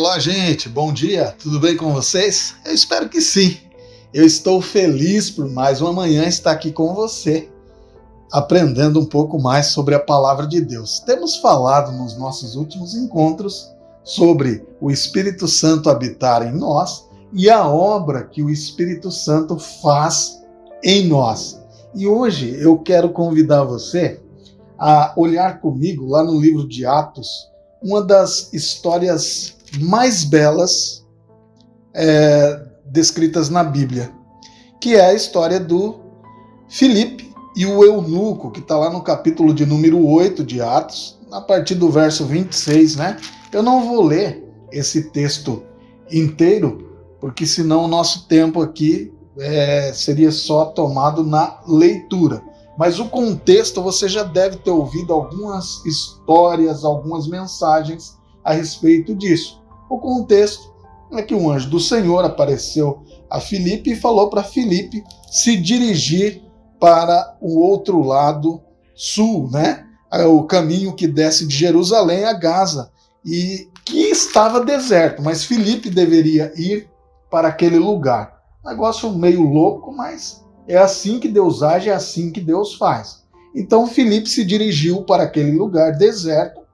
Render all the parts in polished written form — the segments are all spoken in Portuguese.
Olá, gente, bom dia, tudo bem com vocês? Eu espero que sim. Eu estou feliz por mais uma manhã estar aqui com você, aprendendo um pouco mais sobre a palavra de Deus. Temos falado nos nossos últimos encontros sobre o Espírito Santo habitar em nós e a obra que o Espírito Santo faz em nós. E hoje eu quero convidar você a olhar comigo lá no livro de Atos, uma das histórias mais belas descritas na Bíblia, que é a história do Filipe e o eunuco, que está lá no capítulo de número 8 de Atos, a partir do verso 26, né? Eu não vou ler esse texto inteiro, porque senão o nosso tempo aqui seria só tomado na leitura. Mas o contexto, você já deve ter ouvido algumas histórias, algumas mensagens a respeito disso. O contexto é que um anjo do Senhor apareceu a Filipe e falou para Filipe se dirigir para o outro lado sul, né? O caminho que desce de Jerusalém a Gaza, e que estava deserto, mas Filipe deveria ir para aquele lugar. Negócio meio louco, mas é assim que Deus age, é assim que Deus faz. Então Filipe se dirigiu para aquele lugar deserto,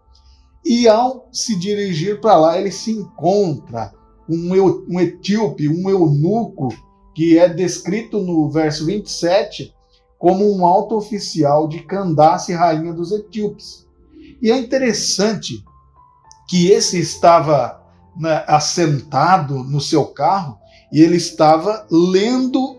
e ao se dirigir para lá, ele se encontra um etíope, um eunuco, que é descrito no verso 27 como um alto oficial de Candace, rainha dos etíopes. E é interessante que esse estava assentado no seu carro e ele estava lendo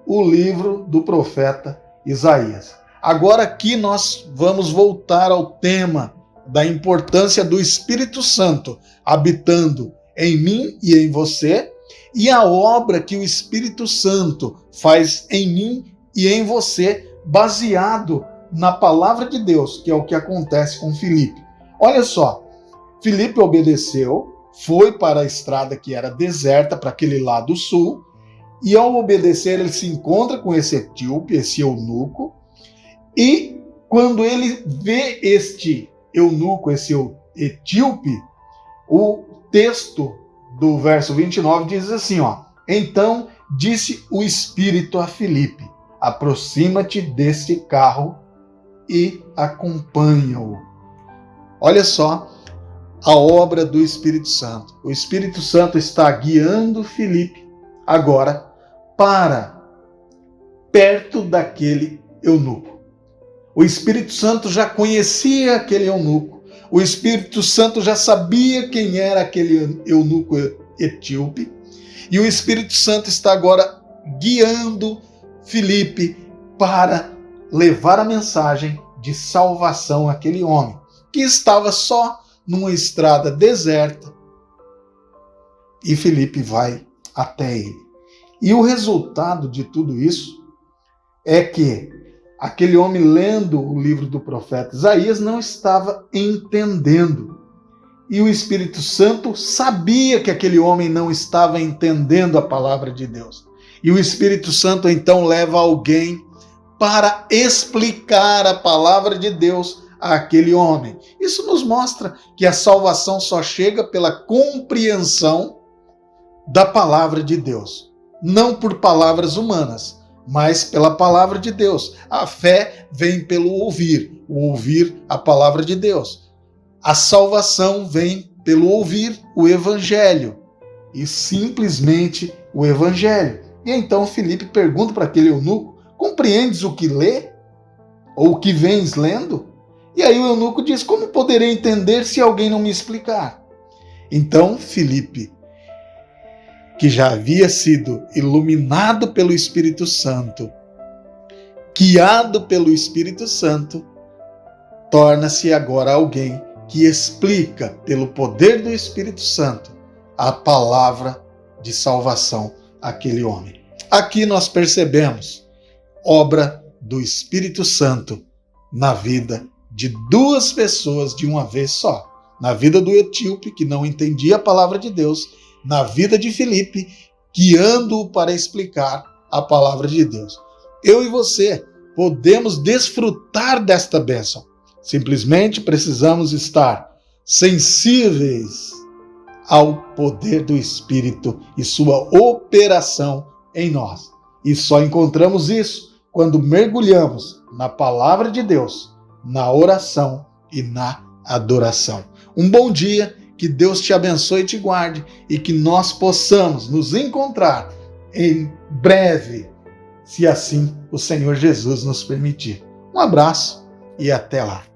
o livro do profeta Isaías. Agora aqui nós vamos voltar ao tema da importância do Espírito Santo habitando em mim e em você, e a obra que o Espírito Santo faz em mim e em você, baseado na palavra de Deus, que é o que acontece com Filipe. Olha só, Filipe obedeceu, foi para a estrada que era deserta, para aquele lado sul, e ao obedecer ele se encontra com esse etíope, esse eunuco, e quando ele vê este eunuco, esse etíope, o texto do verso 29 diz assim, ó: então disse o Espírito a Filipe, aproxima-te deste carro e acompanha-o. Olha só a obra do Espírito Santo. O Espírito Santo está guiando Filipe agora para perto daquele eunuco. O Espírito Santo já conhecia aquele eunuco. O Espírito Santo já sabia quem era aquele eunuco etíope. E o Espírito Santo está agora guiando Filipe para levar a mensagem de salvação àquele homem, que estava só numa estrada deserta. E Filipe vai até ele. E o resultado de tudo isso é que aquele homem lendo o livro do profeta Isaías não estava entendendo. E o Espírito Santo sabia que aquele homem não estava entendendo a palavra de Deus. E o Espírito Santo então leva alguém para explicar a palavra de Deus àquele homem. Isso nos mostra que a salvação só chega pela compreensão da palavra de Deus. Não por palavras humanas, mas pela palavra de Deus. A fé vem pelo ouvir, o ouvir a palavra de Deus. A salvação vem pelo ouvir o Evangelho, e simplesmente o Evangelho. E então Filipe pergunta para aquele eunuco: compreendes o que lê? Ou o que vens lendo? E aí o eunuco diz: como poderei entender se alguém não me explicar? Então Filipe, que já havia sido iluminado pelo Espírito Santo, guiado pelo Espírito Santo, torna-se agora alguém que explica, pelo poder do Espírito Santo, a palavra de salvação àquele homem. Aqui nós percebemos obra do Espírito Santo na vida de duas pessoas de uma vez só. Na vida do etíope, que não entendia a palavra de Deus, na vida de Filipe, guiando-o para explicar a palavra de Deus. Eu e você podemos desfrutar desta bênção. Simplesmente precisamos estar sensíveis ao poder do Espírito e sua operação em nós. E só encontramos isso quando mergulhamos na palavra de Deus, na oração e na adoração. Um bom dia, que Deus te abençoe e te guarde e que nós possamos nos encontrar em breve, se assim o Senhor Jesus nos permitir. Um abraço e até lá.